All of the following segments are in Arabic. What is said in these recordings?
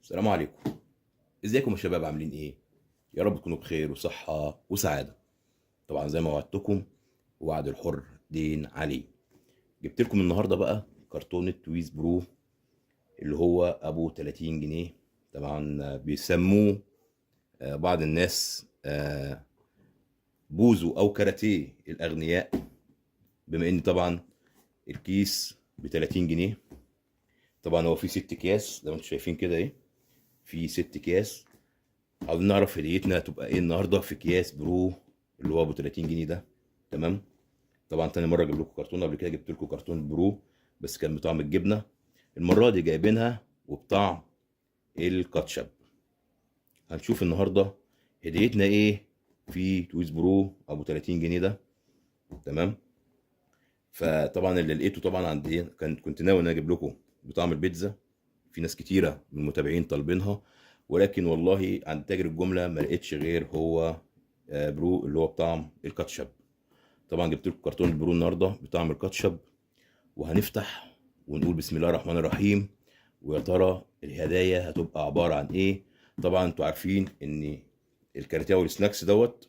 السلام عليكم. ازيكم يا شباب، عاملين ايه؟ يا رب تكونوا بخير وصحة وسعادة. طبعا زي ما وعدتكم، وعد الحر دين عليه. جبت لكم النهارده بقى كرتونة تويز برو، اللي هو ابو 30 جنيه. طبعا بيسموه بعض الناس بوزو او كاراتيه الاغنياء، بما ان طبعا الكيس ب 30 جنيه. طبعا هو فيه 6 اكياس زي ما انتم شايفين كده، ايه، في 6 اكياس. عاوزين نعرف هديتنا هتبقى ايه النهارده في اكياس برو اللي هو ابو 30 جنيه ده. تمام. طبعا تاني مره اجيب لكم كرتونه، قبل كده جبت لكم كرتون برو بس كان بطعم الجبنه. المره دي جايبينها وبطعم الكاتشب. هنشوف النهارده هديتنا ايه في تويز برو ابو 30 جنيه ده. تمام. فطبعا اللي لقيته طبعا عندي كنت ناوي ان أنا اجيب لكم بطعم البيتزا. في ناس كتيره من المتابعين طالبينها، ولكن والله عند تاجر الجمله ما لقيتش غير هو برو اللي هو بطعم الكاتشب. طبعا جبت لكم كرتون البرو النهارده بطعم الكاتشب، وهنفتح ونقول بسم الله الرحمن الرحيم. ويا ترى الهدايا هتبقى عباره عن ايه؟ طبعا انتوا عارفين ان الكاراتيه والسناكس دوت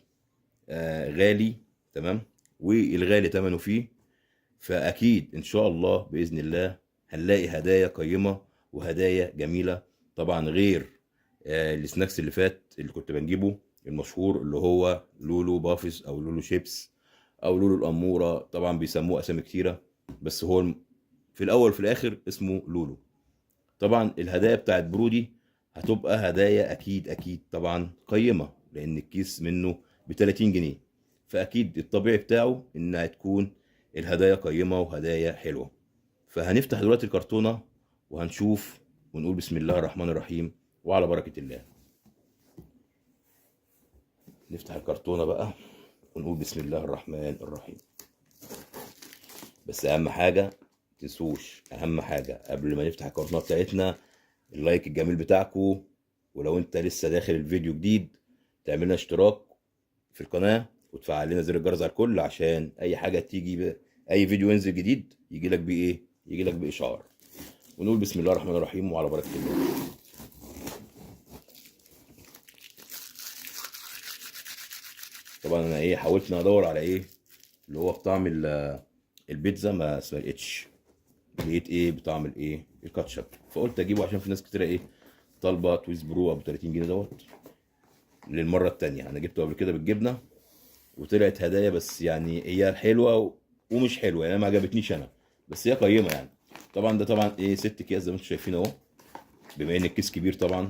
غالي. تمام. والغالي ثمنه فيه. فاكيد ان شاء الله باذن الله هنلاقي هدايا قيمه وهدايا جميله. طبعا غير السناكس اللي فات اللي كنت بنجيبه المشهور، اللي هو لولو بافس او لولو شيبس او لولو الاموره. طبعا بيسموه اسامي كتيره، بس هو في الاول وفي الاخر اسمه لولو. طبعا الهدايا بتاعت برودي هتبقى هدايا اكيد اكيد طبعا قيمه، لان الكيس منه ب 30 جنيه. فاكيد الطبيعي بتاعه انها تكون الهدايا قيمه وهدايا حلوه. فهنفتح دلوقتي الكرتونه وهنشوف ونقول بسم الله الرحمن الرحيم وعلى بركه الله. نفتح الكرتونه بقى ونقول بسم الله الرحمن الرحيم. بس اهم حاجه متنسوش، اهم حاجه قبل ما نفتح القناه بتاعتنا اللايك الجميل بتاعكم. ولو انت لسه داخل الفيديو جديد تعمل لنا اشتراك في القناه وتفعل لنا زر الجرس على الكل، عشان اي حاجه تيجي اي فيديو ينزل جديد يجي لك بايه، يجي لك باشعار. ونقول بسم الله الرحمن الرحيم وعلى بركه الله. طبعا انا ايه حاولت ان ادور على ايه اللي هو بطعم البيتزا، ما لقيتش. لقيت ايه بطعم الايه الكاتشب، فقلت اجيبه عشان في ناس كتيره ايه طالبه تويز برو ابو 30 جنيه دوت. للمره التانيه انا جبته قبل كده بالجبنه وطلعت هدايا، بس يعني هي حلوه ومش حلوه، يعني ما عجبتنيش انا، بس هي قيمه يعني. طبعا ده طبعا ايه 6 اكياس زي ما انتم شايفين اهو. بما ان الكيس كبير طبعا،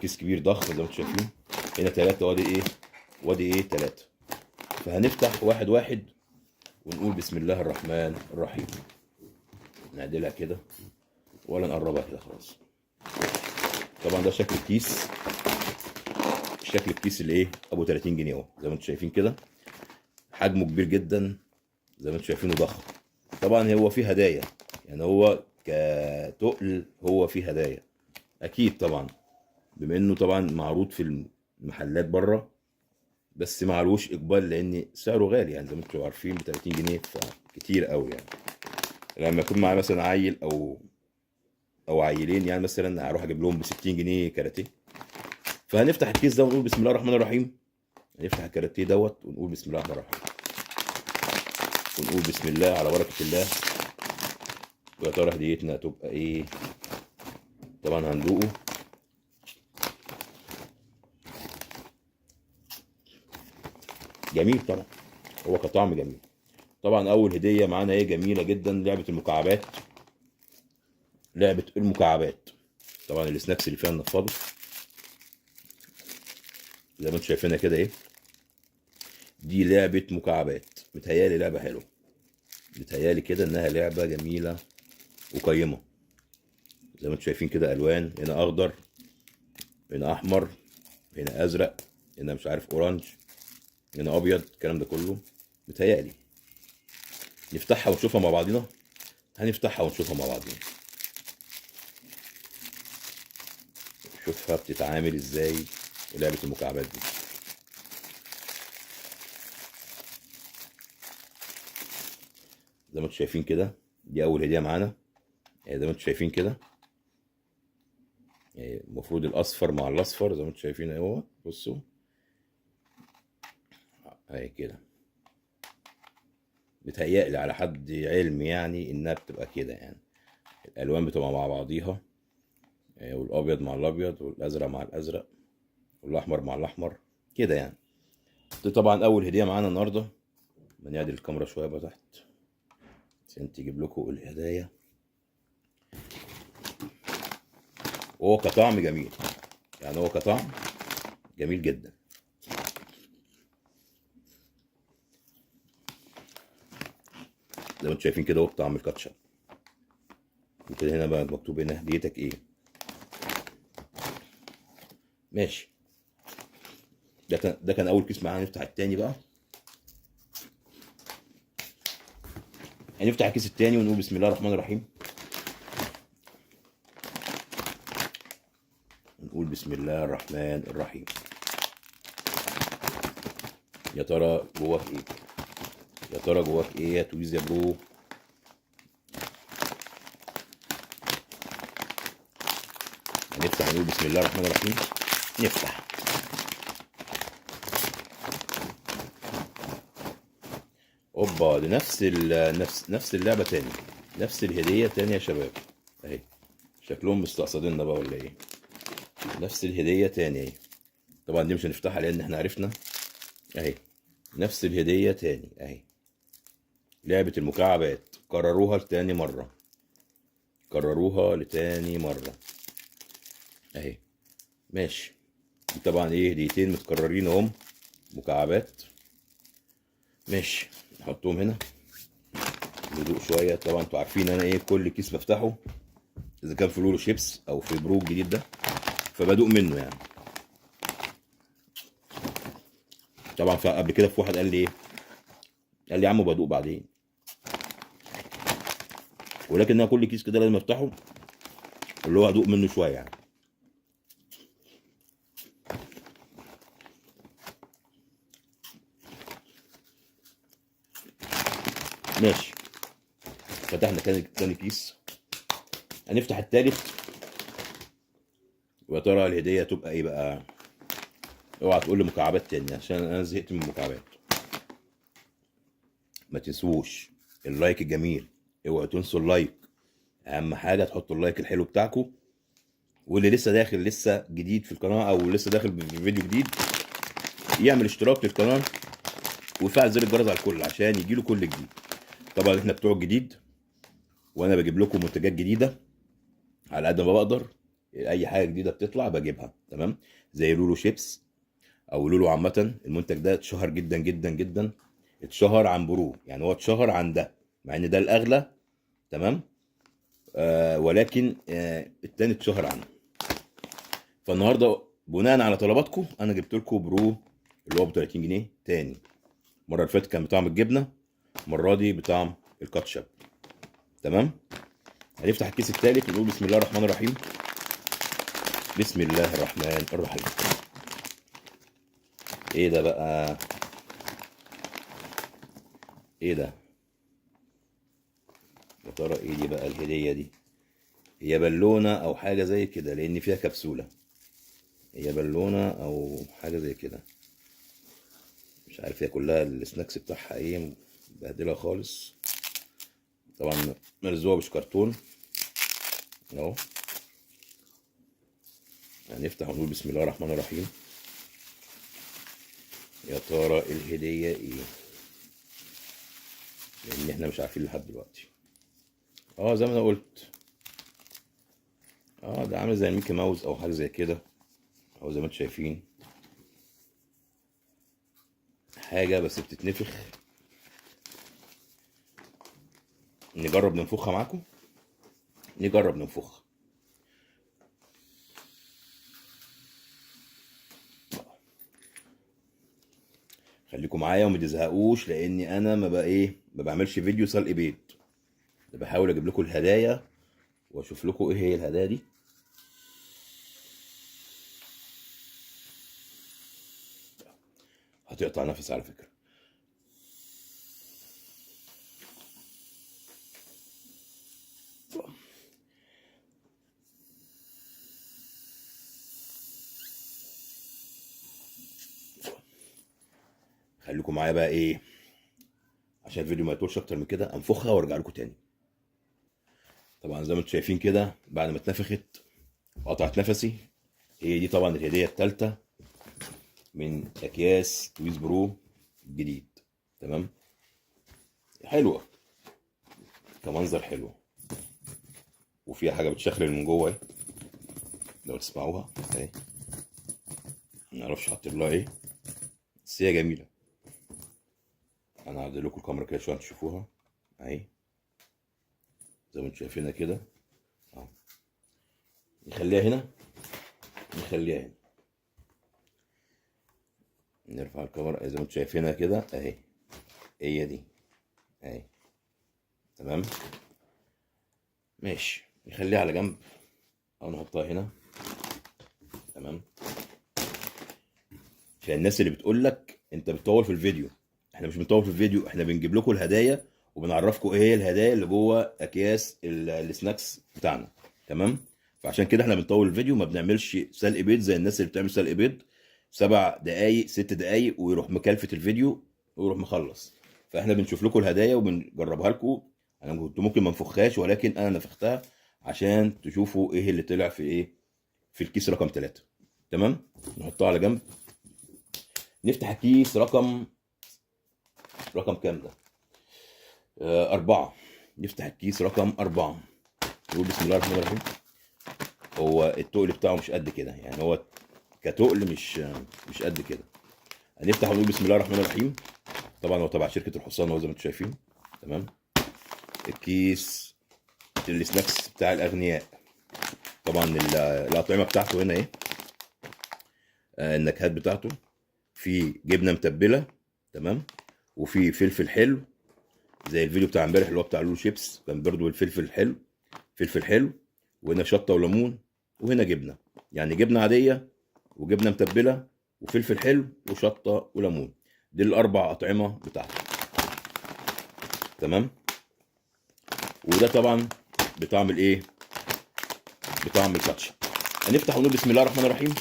كيس كبير ضخم زي ما انتم شايفين. هنا 3 وادي ايه، وادي ايه 3. فهنفتح واحد واحد ونقول بسم الله الرحمن الرحيم. نعدلها كده ولا نقربها كده خلاص. طبعا ده شكل الكيس، شكل الكيس اللي ايه ابو 30 جنيه اهو زي ما انتم شايفين كده. حجمه كبير جدا زي ما انتم شايفينه ضخم. طبعا هو فيه هدايا، يعني هو كتقل هو فيه هدايا اكيد طبعا، بما انه طبعا معروض في المحلات بره، بس معلوش اقبال لان سعره غالي، يعني زي ما انتم عارفين ب 30 جنيه فكتير قوي يعني. لما يكون معايا مثلا عيل او عيلين، يعني مثلا هروح اجيب لهم ب 60 جنيه كاراتيه. فهنفتح الكيس ده ونقول بسم الله الرحمن الرحيم. هنفتح الكاراتيه دوت ونقول بسم الله الرحمن الرحيم، ونقول بسم الله على بركه الله. ويا ترى هديتنا هتبقى ايه؟ طبعا هندوقه. جميل طبعا، هو كطعم جميل. طبعا اول هديه معانا ايه جميله جدا، لعبه المكعبات. لعبه المكعبات. طبعا السناكس اللي فيها النفاضه زي ما انتم شايفينها كده ايه. دي لعبه مكعبات، متهيالي لعبه حلوه. متهيالي كده انها لعبه جميله وقيمه. زي ما انتم شايفين كده الوان، هنا اخضر، هنا احمر، هنا ازرق، هنا مش عارف اورانج، هنا ابيض، الكلام ده كله متهيالي. نفتحها ونشوفها مع بعضينا. هنفتحها ونشوفها مع بعضينا، نشوفها بتتعامل ازاي لعبه المكعبات دي. زي ما انتم شايفين كده دي اول هديه معانا. زي ما انتم شايفين كده المفروض الاصفر مع الاصفر زي ما انتم شايفين اهو، بصوا اهي كده. بتهيألي على حد علمي يعني انها بتبقى كده يعني، الالوان بتبقى مع بعضيها، والابيض مع الابيض والازرق مع الازرق والاحمر مع الاحمر كده يعني. دي طبعا اول هديه معانا النهارده. بنعدل الكاميرا شويه بقى تحت عشان تجيب لكم الهدايا. وهو كطعم جميل يعني، هو كطعم جميل جدا. زي ما انتم شايفين كده، هو بطعم الكاتشب. وكده هنا بقى مكتوب هنا هديتك ايه. ماشي. ده كان اول كيس معانا. نفتح التاني بقى. هنفتح الكيس التاني ونقول بسم الله الرحمن الرحيم. نقول بسم الله الرحمن الرحيم. يا ترى جواك ايه؟ يا ترى جواك ايه يا تويز يا برو؟ هنفتح نقول بسم الله الرحمن الرحيم. نفتح. اوبا، دي نفس اللعبة تاني، نفس الهدية تاني يا شباب اهي. شكلهم مستقصديننا بقى ولا ايه؟ نفس الهدية تاني اهي. طبعا دي مش هنفتحها لان احنا عرفنا اهي. نفس الهدية تاني اهي. لعبة المكعبات كرروها لتاني مرة، كرروها لتاني مرة اهي. ماشي. طبعا ايه، هديتين متكررين اهم، مكعبات. ماشي، نحطهم هنا ندوق شويه. طبعا انتوا عارفين انا ايه، كل كيس بفتحه اذا كان في لولو شيبس او في برو الجديد ده فبدوق منه يعني. طبعا قبل كده في واحد قال لي ايه، قال لي يا عم بدوق بعدين. ولكن انا كل كيس كده لازم افتحه، اللي هو هدوق منه شويه يعني. ماشي. فتحنا تاني كيس. هنفتح التالت. ويا ترى الهديه تبقى ايه بقى؟ اوعى تقول لي مكعبات تاني عشان انا زهقت من المكعبات. ما تنسوش اللايك الجميل، اوعوا تنسوا اللايك. اهم حاجه تحطوا اللايك الحلو بتاعكم. واللي لسه داخل لسه جديد في القناه او لسه داخل بفيديو جديد، يعمل اشتراك للقناه ويفعل زر الجرس على الكل عشان يجيله كل جديد. طبعا احنا بتوع الجديد، وانا بجيب لكم منتجات جديده على قد ما بقدر. اي حاجه جديده بتطلع بجيبها تمام. زي لولو شيبس او لولو عامه، المنتج ده اتشهر جدا جدا جدا. اتشهر عن برو يعني، هو اتشهر عن ده مع ان ده الاغلى تمام. ولكن التاني اتشهر عنه. فالنهارده بناء على طلباتكم انا جبت لكم برو اللي هو ب 30 جنيه تاني. المره اللي فاتت كان بطعم الجبنه، المره دي بطعم الكاتشب تمام. هنفتح الكيس التالت ونقول بسم الله الرحمن الرحيم. بسم الله الرحمن الرحيم. ايه ده بقى؟ ايه ده؟ يا ترى ايه دي بقى الهديه دي؟ هي بالونه او حاجه زي كده لان فيها كبسوله. هي بالونه او حاجه زي كده، مش عارف. هي كلها السناكس بتاعها ايه، مبهدله خالص. طبعا مرزوقه مش كرتون اهو. هنفتح ونقول بسم الله الرحمن الرحيم. يا ترى الهديه ايه؟ لان احنا مش عارفين لحد دلوقتي. زي ما انا قلت، ده عامل زي ميكي ماوس او حاجه زي كده، او زي ما انتم شايفين حاجه بس بتتنفخ. نجرب ننفخها معاكم. نجرب ننفخها. خليكم معايا وما تزهقوش، لاني انا ما بعملش فيديو سلق بيض. بحاول اجيب لكم الهدايا واشوف لكم ايه هي الهدايا دي. هتقطع نفس على فكره. خليكم معايا بقى ايه، عشان الفيديو ما يطولش اكتر من كده، انفخها وارجع لكم تاني. طبعا زي ما انتم شايفين كده بعد ما اتنفخت وقطعت نفسي، هي دي طبعا الهديه الثالثه من اكياس تويز برو الجديد. تمام، حلوه كمنظر، حلوه، وفيها حاجه بتشخلل من جوه اهي لو تسمعوها اهي، معرفش حاطط لها ايه بس هي جميله. انا هعدل لكم الكاميرا كده شويه تشوفوها اهي زي ما انتم شايفينها كده اهو. نخليها هنا، نخليها هنا، نرفع الكاميرا زي ما انتم شايفينها كده اهي، هي دي اهي. تمام ماشي، نخليها على جنب او نحطها هنا. تمام، عشان الناس اللي بتقول لك انت بتطول في الفيديو، احنا مش بنطول في الفيديو، احنا بنجيب لكم الهدايا وبنعرفكم ايه هي الهدايا اللي جوه اكياس السناكس بتاعنا. تمام، فعشان كده احنا بنطول الفيديو، ما بنعملش سلق بيض زي الناس اللي بتعمل سلق بيض 7 دقايق 6 دقايق ويروح مكلفة الفيديو ويروح مخلص. فاحنا بنشوف لكم الهدايا وبنجربها لكم. انا كنت ممكن ما انفخهاش ولكن انا نفختها عشان تشوفوا ايه اللي طلع في ايه في الكيس رقم 3. تمام، نحطها على جنب. نفتح الكيس رقم كام ده؟ 4. نفتح الكيس رقم 4، نقول بسم الله الرحمن الرحيم. هو التقل بتاعه مش قد كده يعني، هو كتقل مش قد كده. هنفتح ونقول بسم الله الرحمن الرحيم. طبعا هو تبع شركة الحصان هو زي ما انتم شايفين. تمام، الكيس السناكس بتاع الأغنياء. طبعا الأطعمة بتاعته هنا ايه، النكهات بتاعته، في جبنة متبلة. تمام، وفي فلفل حلو زي الفيديو بتاع امبارح اللي هو بتاع لولو شيبس، كان برضو الفلفل حلو، فلفل حلو، وهنا شطه وليمون، وهنا جبنه، يعني جبنه عاديه وجبنه متبله وفلفل حلو وشطه وليمون. دي الاربع اطعمه بتاعته. تمام، وده طبعا بطعم الايه، بطعم الكاتشب. هنفتح ونقول بسم الله الرحمن الرحيم.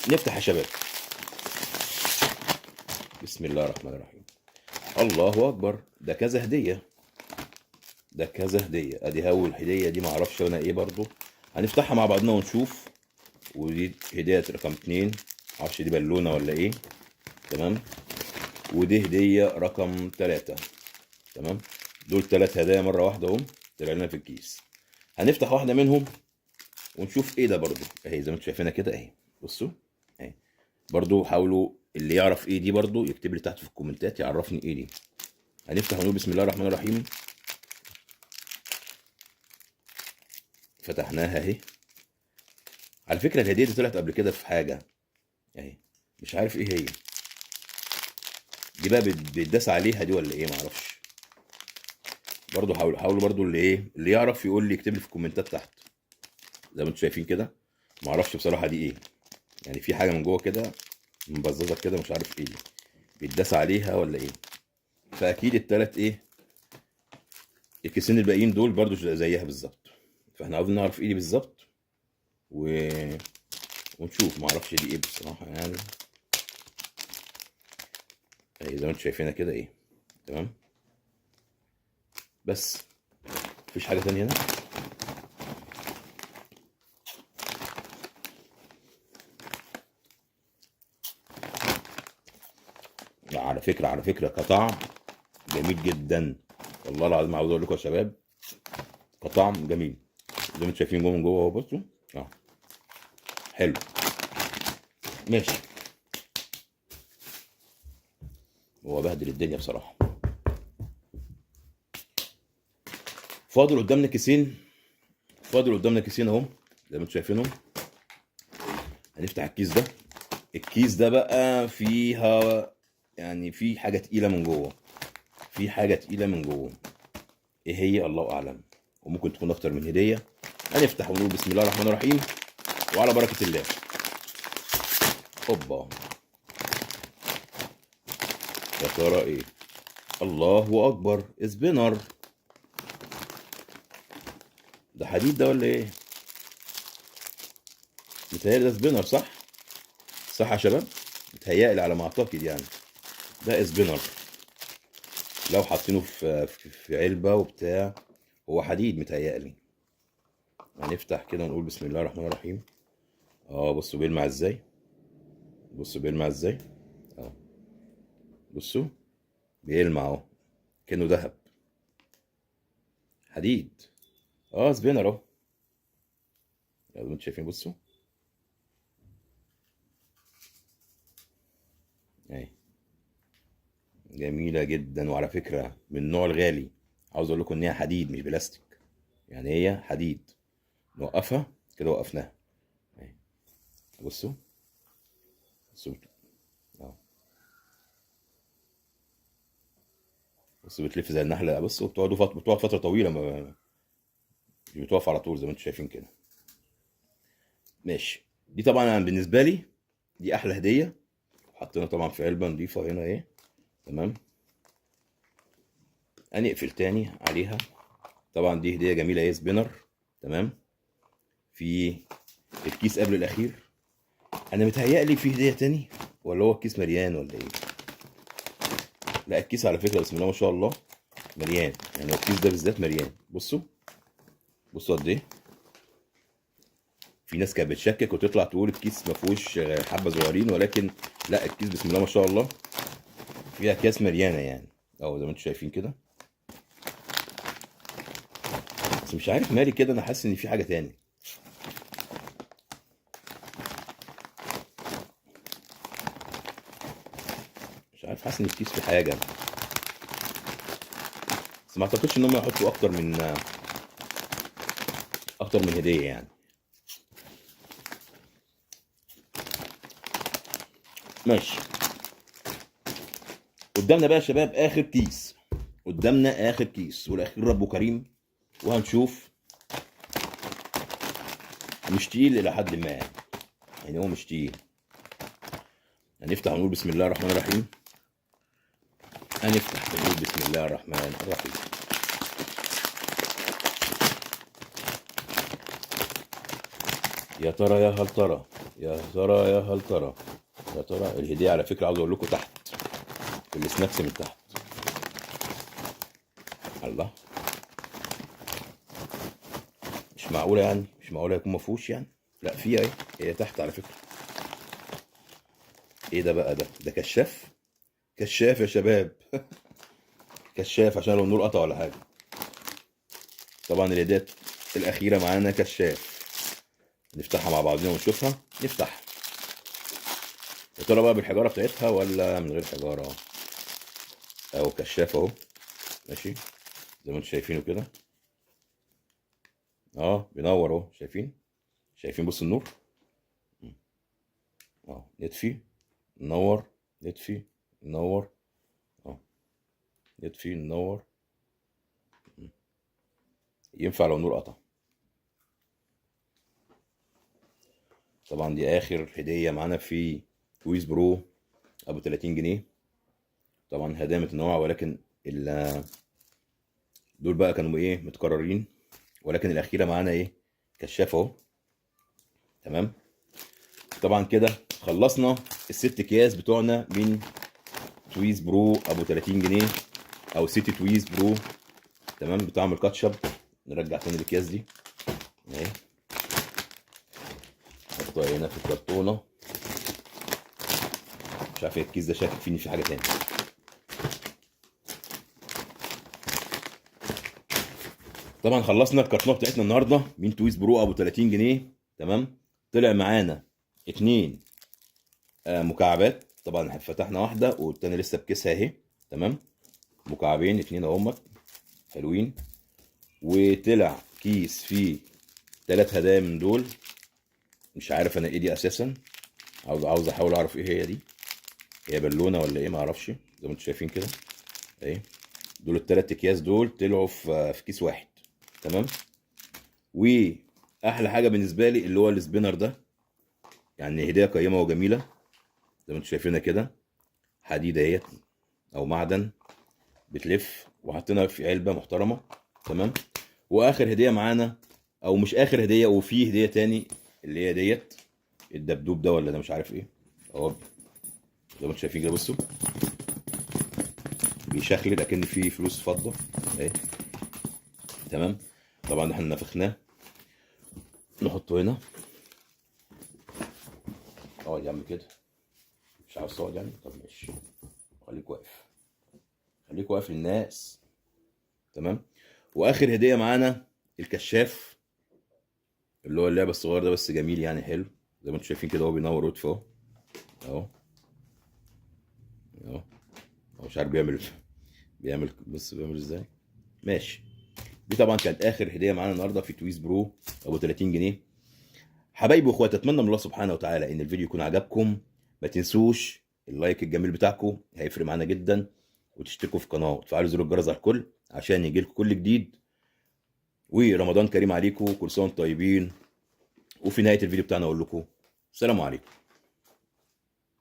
نفتح يا شباب، بسم الله الرحمن الرحيم. الله اكبر، ده كذا هديه، ده كذا هديه. ادي اول هديه دي معرفش انا ايه برضو، هنفتحها مع بعضنا ونشوف. ودي هديه رقم 2، معرفش دي بالونه ولا ايه. تمام، ودي هديه رقم 3. تمام، دول 3 هدايا مره واحده اهم طلع لنا في الكيس. هنفتح واحده منهم ونشوف ايه ده برضو اهي زي ما انتم شايفينها كده اهي. بصوا اهي، برضو حاولوا اللي يعرف ايه دي برضو يكتب لي تحت في الكومنتات يعرفني ايه دي. هنفتح ونقول بسم الله الرحمن الرحيم. فتحناها اهي. على فكره الهديه دي طلعت قبل كده في حاجه اهي، مش عارف ايه هي دي بقى، بيتداس عليها دي ولا ايه معرفش. برضو حاولوا برضو اللي ايه اللي يعرف يقول لي يكتب لي في الكومنتات تحت. زي ما انتم شايفين كده، معرفش بصراحه دي ايه، يعني في حاجه من جوه كده مبززه كده مش عارف ايه دي، بيتداس عليها ولا ايه. فاكيد التلات ايه الكيسين الباقيين دول برضو زيها بالظبط. فاحنا عاوزين نعرف ايه دي بالظبط ونشوف. معرفش دي ايه بصراحه يعني اهي زي ما انتم شايفينها كده ايه. تمام، بس مفيش حاجه تانية هنا. لا، على فكره كطعم جميل جدا، والله العظيم عاوز اقول لكم يا شباب كطعم جميل. زي ما انتم شايفين جوه من جوه اهو، بصوا اه حلو ماشي. هو بهدل الدنيا بصراحه. فاضل قدامنا كيسين اهو زي ما انتم شايفينهم. هنفتح الكيس ده. الكيس ده بقى فيها يعني في حاجه تقيله من جوه، في حاجه تقيله من جوه. ايه هي الله اعلم، وممكن تكون اكتر من هديه. هنفتح ونقول بسم الله الرحمن الرحيم وعلى بركه الله. اوبا، يا ترى ايه؟ الله اكبر، سبينر. ده حديد ده ولا ايه؟ متهيألي ده سبينر، صح؟ صح يا شباب؟ متهيألي على ما اعتقد يعني. ده سبينر، لو حاطينه في علبه وبتاع، هو حديد متهيألي. هنفتح كده ونقول بسم الله الرحمن الرحيم. بصوا بيلمع ازاي، بصوا بيلمع ازاي. اه بصوا بيلمع اهو، كأنه ذهب، حديد. سبينر اهو، زي ما انتم شايفين. بصوا اهي، جميلة جدا، وعلى فكرة من النوع الغالي. عاوز اقول لكم ان هي حديد مش بلاستيك، يعني هي حديد. نوقفها كده، وقفناها اهي. بصوا، بصوا اه بصوا بتلف زي النحلة. بصوا بتقعد فترة طويلة، مش بتقف على طول زي ما انتم شايفين كده. ماشي. دي طبعا أنا بالنسبة لي دي احلى هدية. حطينا طبعا في علبة نضيفة هنا اهي. تمام. هنقفل تاني عليها. طبعا دي هدية جميلة اهي، سبينر. تمام. في الكيس قبل الاخير، انا متهيألي في هدية تاني، ولا هو الكيس مليان ولا ايه؟ لا، الكيس على فكرة بسم الله ما شاء الله مليان، يعني الكيس ده بالذات مليان. بصوا، بصوا قد ايه. في ناس كانت بتشكك وتطلع تقول الكيس ما فيهوش حبة صغيرين، ولكن لا، الكيس بسم الله ما شاء الله فيها اكياس مليانة يعني، اهو زي ما انتم شايفين كده. بس مش عارف مالي كده، انا حاسس ان في حاجة تاني. مش عارف، حاسس ان الكيس فيه حاجة، بس ما اعتقدش ان هم يحطوا اكتر من هدية يعني. ماشي. قدامنا بقى يا شباب اخر كيس، قدامنا اخر كيس والاخير ربه كريم، وهنشوف. مش تقيل الى حد ما يعني هو مش تقيل. هنفتح ونقول بسم الله الرحمن الرحيم. هنفتح ونقول بسم الله الرحمن الرحيم. يا ترى يا هل ترى، يا ترى يا هل ترى، يا ترى. الهدية على فكرة عاوز اقول لكم تحت في السناكس من تحت. الله، مش معقولة يعني، مش معقولة يكون مفهوش يعني. لا، في اهي، هي تحت على فكرة. ايه ده بقى؟ ده كشاف، كشاف يا شباب. كشاف عشان لو النور قطع ولا حاجة. طبعا الهدية الأخيرة معانا كشاف. نفتحها مع بعضنا ونشوفها. نفتحها، يا ترى بقى بالحجارة بتاعتها ولا من غير حجارة. اهو كشاف اهو، ماشي زي ما انتم شايفينه كده. بينور اهو، شايفين بص النور. نطفي، ننور، نطفي، ننور، اه نطفي، ننور. ينفع لو النور قطع. طبعا دي اخر هدية معانا في تويز برو ابو 30 جنيه. طبعا هدايا متنوعة، ولكن دول بقى كانوا ايه متكررين، ولكن الاخيرة معانا ايه كشاف اهو. تمام. طبعا كده خلصنا الست اكياس بتوعنا من تويز برو ابو 30 جنيه، او سيتي تويز برو. تمام، بطعم الكاتشب. نرجع تاني الاكياس دي اهي، نحطها هنا في الكرتونه. مش عارف الكيس ده شاكك فيني في حاجه تاني. طبعا خلصنا الكرتونه بتاعتنا النهارده من تويز برو ابو 30 جنيه. تمام. طلع معانا اتنين مكعبات. طبعا فتحنا واحده والتانيه لسه بكيسها اهي. تمام. مكعبين اتنين اهمت، حلوين. وطلع كيس فيه 3 هدايا من دول. مش عارف انا ايه دي اساسا، عاوز احاول اعرف ايه هي دي. هي بالونه ولا ايه؟ ما اعرفش. زي ما انتم شايفين كده اهي. دول التلات اكياس دول طلعوا في كيس واحد. تمام. واحلى حاجه بالنسبه لي اللي هو السبينر ده، يعني هديه قيمه وجميله. زي ما انتم شايفينها كده، حديد اهيت او معدن، بتلف، وحطينا في علبه محترمه. تمام. واخر هديه معانا، او مش اخر هديه، وفي هديه تاني اللي هي ديت الدبدوب ده، ولا ده مش عارف ايه اهو. زي ما انتم شايفين كده، بصوا بيشخلل اكن فيه فلوس فضه اهي. تمام. طبعا احنا نفخناه، نحطه هنا. اقعد يا عم كده، مش عاوز تقعد يعني؟ طب ماشي، خليك واقف، خليك واقف للناس. تمام. واخر هديه معانا الكشاف، اللي هو اللعبه الصغير ده، بس جميل يعني، حلو زي ما انتم شايفين كده، هو بينور ويطفي اهو. اهو اهو. هو مش عارف بيعمل بص بيعمل ازاي. ماشي. دي طبعا كانت اخر هديه معانا النهارده في تويز برو ابو 30 جنيه. حبايبي واخواتي، اتمنى من الله سبحانه وتعالى ان الفيديو يكون عجبكم. ما تنسوش اللايك الجميل بتاعكم، هيفرق معانا جدا. وتشتركوا في القناه وتفعلوا زر الجرس على الكل عشان يجيلكم كل جديد. ورمضان كريم عليكم، كل سنه وانتم طيبين. وفي نهايه الفيديو بتاعنا اقول لكم السلام عليكم.